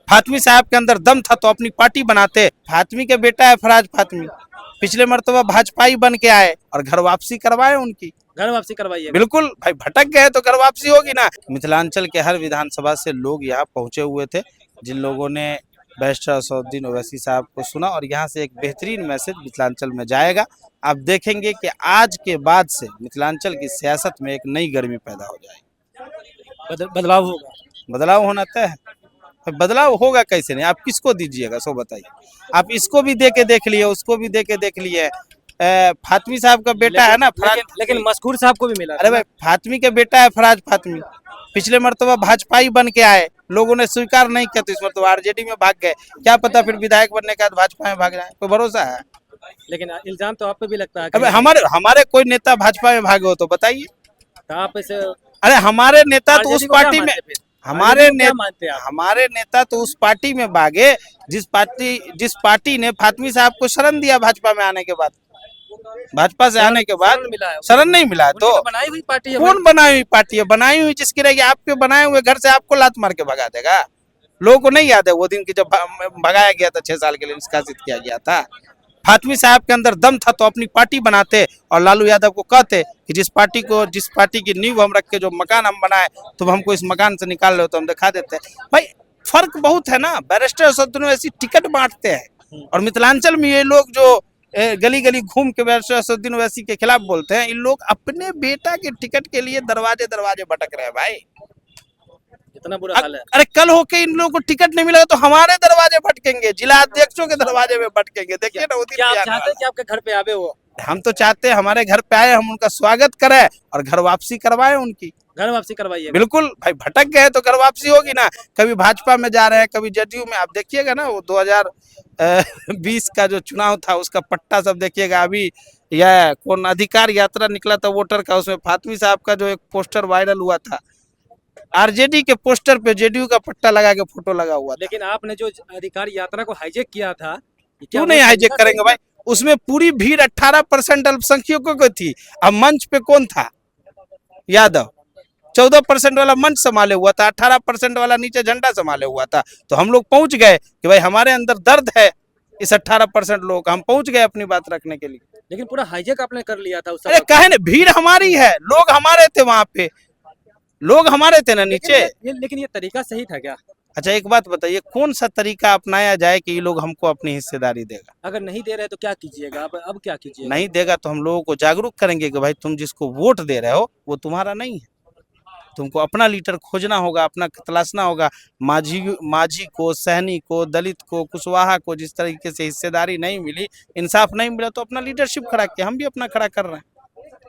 फातमी साहब के अंदर दम था तो अपनी पार्टी बनाते। फातमी के बेटा है फराज फातमी, पिछले मर्तबा भाजपाई बन के आए और घर वापसी करवाए उनकी। घर वापसी करवाइए। बिल्कुल भाई, भटक गए तो घर वापसी होगी ना। मिथिलांचल के हर विधानसभा से लोग यहाँ पहुंचे हुए थे, जिन लोगों ने बैरिस्टर असदुद्दीन ओवैसी साहब को सुना, और यहाँ से एक बेहतरीन मैसेज मिथिलांचल में जाएगा। आप देखेंगे कि आज के बाद से मिथिलांचल की सियासत में एक नई गर्मी पैदा हो जाएगी, बदलाव होगा। बदलाव होना तय है। बदलाव होगा कैसे नहीं, आप किसको दीजिएगा सो बताइए। आप इसको भी दे के देख लिए, उसको भी दे के देख लिए। फातमी साहब का बेटा है ना फराज, लेकिन मस्कूर साहब को भी मिला। अरे भाई, फातमी के बेटा है फराज फातमी, पिछले मर्तबा भाजपाई बन के आए, लोगों ने स्वीकार नहीं किया तो इस मर्तबा आरजेडी में भाग गए। क्या पता फिर विधायक बनने के बाद भाजपा में भाग जाए, कोई भरोसा है? लेकिन इल्जाम तो आप पे भी लगता है। अबे हमारे कोई नेता भाजपा में भागे हो तो बताइए। तो आप इसे, अरे हमारे नेता तो उस पार्टी में, हमारे मानते नेता तो उस पार्टी में भागे जिस पार्टी ने फातमी साहब को शरण दिया भाजपा में आने के बाद। भाजपा से आने के बाद शरण नहीं मिला तो बनाई हुई पार्टी है। कौन बनाई हुई पार्टी है? बनाई हुई जिसकी रहेगी, आपके बनाए हुए घर से आपको लात मार के भगा देगा। लोगों को नहीं याद है वो दिन की जब भगाया गया था, 6 साल के लिए निष्कासित किया गया था। फातमी साहब के अंदर दम था तो अपनी पार्टी बनाते और लालू यादव को कहते कि जिस पार्टी की नींव हम रख के जो मकान हम बनाए, तुम हमको इस मकान से निकाल रहे हो तो हम दिखा देते। भाई फर्क बहुत है ना। बैरिस्टर असदुद्दीन ओवैसी टिकट बांटते हैं और मिथिलांचल में ये लोग जो गली गली घूम के बैरिस्टर असदुद्दीन ओवैसी के खिलाफ बोलते हैं, इन लोग अपने बेटा के टिकट के लिए दरवाजे दरवाजे भटक रहे हैं भाई। इतना बुरा हाल है। अरे कल होके इन लोगों को टिकट नहीं मिला तो हमारे दरवाजे भटकेंगे, जिला अध्यक्षों के दरवाजे में भटकेंगे। देखिए ना, क्या आप चाहते हैं कि आपके घर पे आवे वो? हम तो चाहते हैं हमारे घर पे आए, हम उनका स्वागत करें और घर वापसी करवाएं उनकी। घर वापसी करवाइए। बिल्कुल भाई, भटक गए तो घर वापसी होगी ना। कभी भाजपा में जा रहे हैं, कभी जदयू में। आप देखिएगा ना, वो 2020 का जो चुनाव था उसका पट्टा सब देखिएगा। अभी यह कौन अधिकार यात्रा निकला था वोटर का, उसमें फातमी साहब का जो एक पोस्टर वायरल हुआ था, आरजेडी के पोस्टर पे जेडीयू का पट्टा लगा के फोटो लगा हुआ था। लेकिन आपने जो अधिकार यात्रा को हाईजेक किया था, क्यों नहीं हाईजेक करेंगे भाई? उसमें पूरी भीड़ 18% अल्पसंख्यकों की थी। अब मंच पे कौन था? यादव। 14% वाला मंच संभाले हुआ था, 18% वाला नीचे झंडा संभाले हुआ था। तो हम लोग पहुंच गए कि भाई हमारे अंदर दर्द है इस 18% लोगों का, हम पहुंच गए अपनी बात रखने के लिए। लेकिन पूरा हाईजेक आपने कर लिया था उस अरे कहे ना, भीड़ हमारी है, लोग हमारे थे वहां पे, लोग हमारे थे ना नीचे। लेकिन ये तरीका सही था क्या? अच्छा एक बात बताइए, कौन सा तरीका अपनाया जाए कि ये लोग हमको अपनी हिस्सेदारी देगा? अगर नहीं दे रहे तो क्या कीजिएगा? अब क्या कीजिएगा? नहीं देगा तो हम लोगों को जागरूक करेंगे कि भाई तुम जिसको वोट दे रहे हो वो तुम्हारा नहीं है, तुमको अपना लीडर खोजना होगा, अपना तलाशना होगा। माझी को, सहनी को, दलित को, कुशवाहा को जिस तरीके से हिस्सेदारी नहीं मिली, इंसाफ नहीं मिला, तो अपना लीडरशिप खड़ा किया। हम भी अपना खड़ा कर रहे हैं।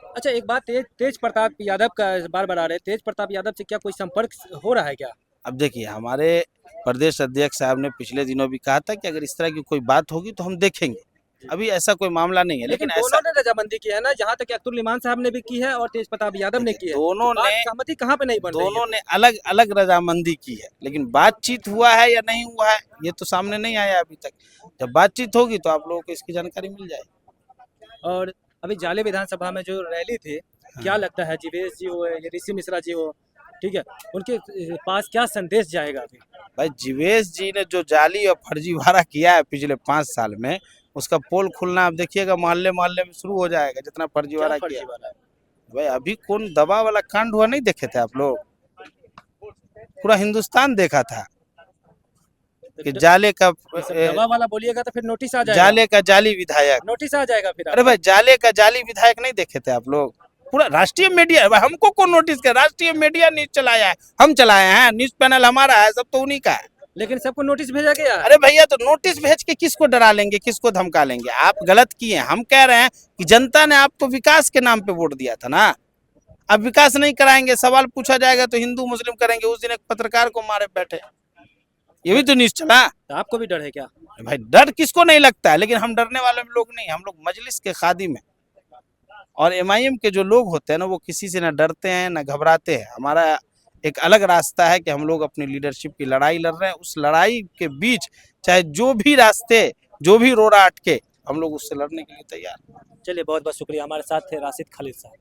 अच्छा एक बात, तेज प्रताप यादव का बार बार आ रहे, तेज प्रताप यादव से क्या कोई संपर्क हो रहा है क्या? अब देखिए, हमारे प्रदेश अध्यक्ष साहब ने पिछले दिनों भी कहा था कि अगर इस तरह की कोई बात होगी तो हम देखेंगे। अभी ऐसा कोई मामला नहीं है, लेकिन दोनों ने रजामंदी की है ना, जहाँ तक अब्दुल इमान साहब ने भी की है और तेज प्रताप यादव ने की है। दोनों ने सहमति कहाँ पे नहीं बन रही है? दोनों ने अलग अलग रजामंदी की है, लेकिन बातचीत हुआ है या नहीं हुआ है ये तो सामने नहीं आया अभी तक। जब बातचीत होगी तो आप लोगों को इसकी जानकारी मिल जाएगी। और अभी जाले विधानसभा में जो रैली थी, क्या लगता है जीवेश जी हो या ऋषि मिश्रा जी हो, ठीक है, उनके पास क्या संदेश जाएगा अभी? भाई जीवेश जी ने जो जाली और फर्जीवाड़ा किया है पिछले 5 साल में, उसका पोल खुलना आप देखिएगा, मोहल्ले मोहल्ले में शुरू हो जाएगा। जितना फर्जीवाड़ा किया भाई, अभी कौन दवा वाला कांड हुआ नहीं देखे थे आप लोग? पूरा हिंदुस्तान देखा था कि जाले का दवा वाला बोलिएगा तो फिर नोटिस आ जाएगा। जाले का जाली विधायक नोटिस आ जाएगा फिर। अरे भाई, जाले का जाली विधायक नहीं देखे थे आप लोग? पूरा राष्ट्रीय मीडिया है, हमको कौन नोटिस कर? राष्ट्रीय मीडिया न्यूज चलाया है, हम चलाए हैं, न्यूज पैनल हमारा है, सब तो उन्हीं का है। लेकिन सबको नोटिस भेजा गया। अरे भैया, तो नोटिस भेज के किसको डरा लेंगे, किसको धमका लेंगे? आप गलत किए। हम कह रहे हैं कि जनता ने आपको विकास के नाम पे वोट दिया था ना। अब विकास नहीं कराएंगे, सवाल पूछा जाएगा तो हिंदू मुस्लिम करेंगे। उस दिन एक पत्रकार को मारे बैठे, ये भी तो न्यूज चला। तो आपको भी डर है क्या? भाई डर किसको नहीं लगता है, लेकिन हम डरने वाले लोग नहीं, हम लोग मजलिस के खादिम हैं। और एमआईएम के जो लोग होते हैं ना, वो किसी से ना डरते हैं ना घबराते हैं। हमारा एक अलग रास्ता है कि हम लोग अपनी लीडरशिप की लड़ाई लड़ रहे हैं। उस लड़ाई के बीच चाहे जो भी रास्ते, जो भी रोड़ा अटके, हम लोग उससे लड़ने के लिए तैयार हैं। चलिए, बहुत बहुत शुक्रिया। हमारे साथ थे राशिद खालिद साहब।